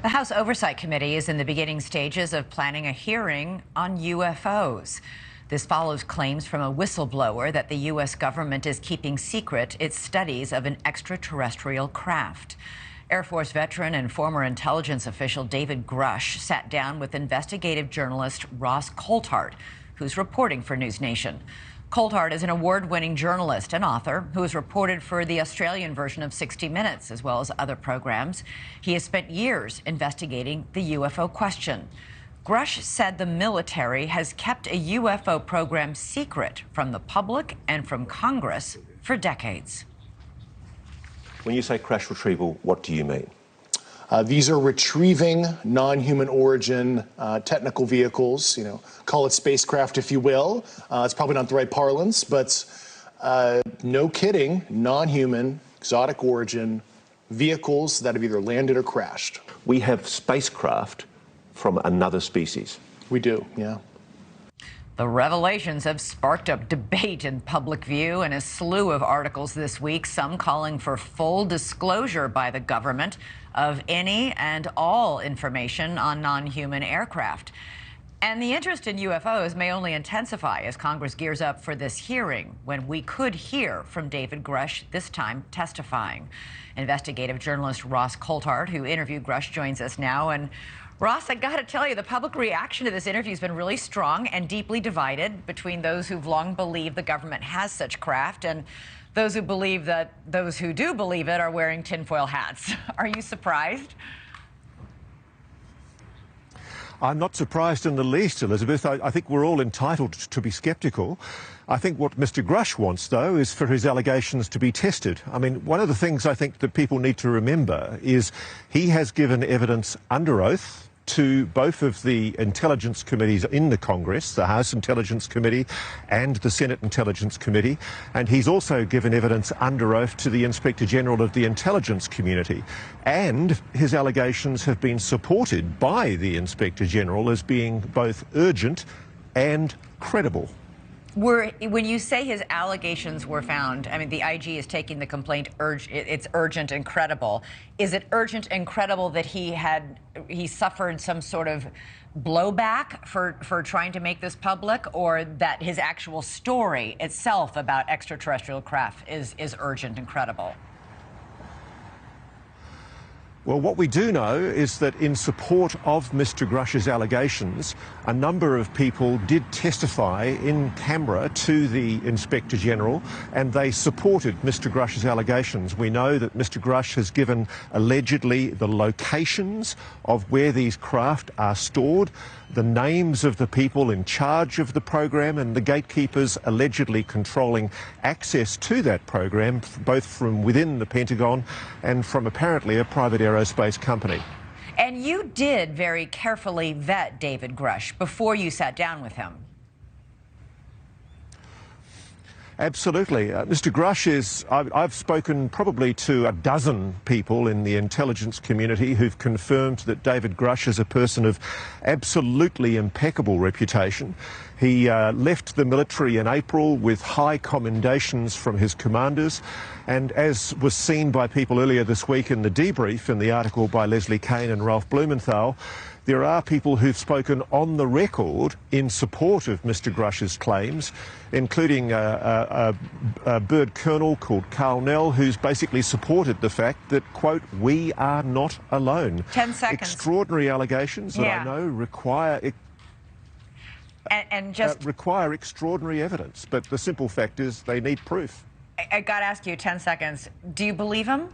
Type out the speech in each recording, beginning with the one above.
The House Oversight Committee is in the beginning stages of planning a hearing on UFOs. This follows claims from a whistleblower that the U.S. government is keeping secret its studies of an extraterrestrial craft. Air Force veteran and former intelligence official David Grush sat down with investigative journalist Ross Coulthart, who's reporting for News Nation. Coulthart is an award-winning journalist and author who has reported for the Australian version of 60 Minutes, as well as other programs. He has spent years investigating the UFO question. Grush said the military has kept a UFO program secret from the public and from Congress for decades. When you say crash retrieval, what do you mean? These are retrieving non-human origin technical vehicles, call it spacecraft if you will. It's probably not the right parlance, but no kidding, non-human, exotic origin vehicles that have either landed or crashed. We have spacecraft from another species. We do, yeah. The revelations have sparked up debate in public view and a slew of articles this week, some calling for full disclosure by the government of any and all information on non-human aircraft. And the interest in UFOs may only intensify as Congress gears up for this hearing, when we could hear from David Grush, this time testifying. Investigative journalist Ross Coulthart, who interviewed Grush, joins us now. And Ross, I got to tell you, the public reaction to this interview has been really strong and deeply divided between those who've long believed the government has such craft and those who believe that those who do believe it are wearing tinfoil hats. Are you surprised? I'm not surprised in the least, Elizabeth. I think we're all entitled to be sceptical. I think what Mr. Grush wants, though, is for his allegations to be tested. I mean, one of the things I think that people need to remember is he has given evidence under oath to both of the intelligence committees in the Congress, the House Intelligence Committee and the Senate Intelligence Committee, and he's also given evidence under oath to the Inspector General of the intelligence community. And his allegations have been supported by the Inspector General as being both urgent and credible. When you say his allegations were found, I mean, the IG is taking the complaint, it's urgent and credible. Is it urgent and credible that he suffered some sort of blowback for trying to make this public, or that his actual story itself about extraterrestrial craft is urgent and credible? Well, what we do know is that in support of Mr. Grush's allegations, a number of people did testify in camera to the Inspector General, and they supported Mr. Grush's allegations. We know that Mr. Grush has given allegedly the locations of where these craft are stored, the names of the people in charge of the program and the gatekeepers allegedly controlling access to that program, both from within the Pentagon and from apparently a private aerospace company. And you did very carefully vet David Grush before you sat down with him. Absolutely. Mr. Grush is, I've spoken probably to a dozen people in the intelligence community who've confirmed that David Grush is a person of absolutely impeccable reputation. He left the military in April with high commendations from his commanders, and as was seen by people earlier this week in the debrief in the article by Leslie Kane and Ralph Blumenthal, there are people who've spoken on the record in support of Mr. Grush's claims, including a bird colonel called Carl Nell, who's basically supported the fact that, quote, we are not alone. 10 seconds. Extraordinary allegations that I know require require extraordinary evidence, but the simple fact is they need proof. I got to ask you, 10 seconds. Do you believe him?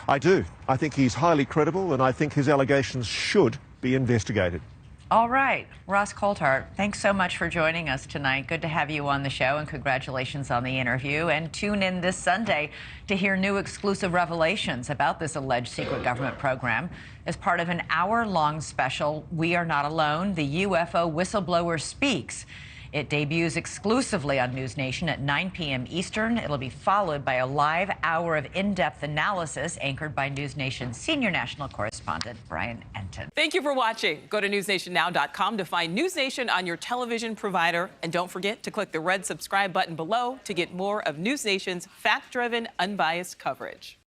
I do. I think he's highly credible, and I think his allegations should be investigated. All right. Ross Coulthart, thanks so much for joining us tonight. Good to have you on the show, and congratulations on the interview. And tune in this Sunday to hear new exclusive revelations about this alleged secret government program as part of an hour-long special, We Are Not Alone, the UFO Whistleblower Speaks. It debuts exclusively on News Nation at 9 p.m. Eastern. It'll be followed by a live hour of in-depth analysis anchored by News Nation's senior national correspondent, Brian Enton. Thank you for watching. Go to newsnationnow.com to find News Nation on your television provider. And don't forget to click the red subscribe button below to get more of News Nation's fact-driven, unbiased coverage.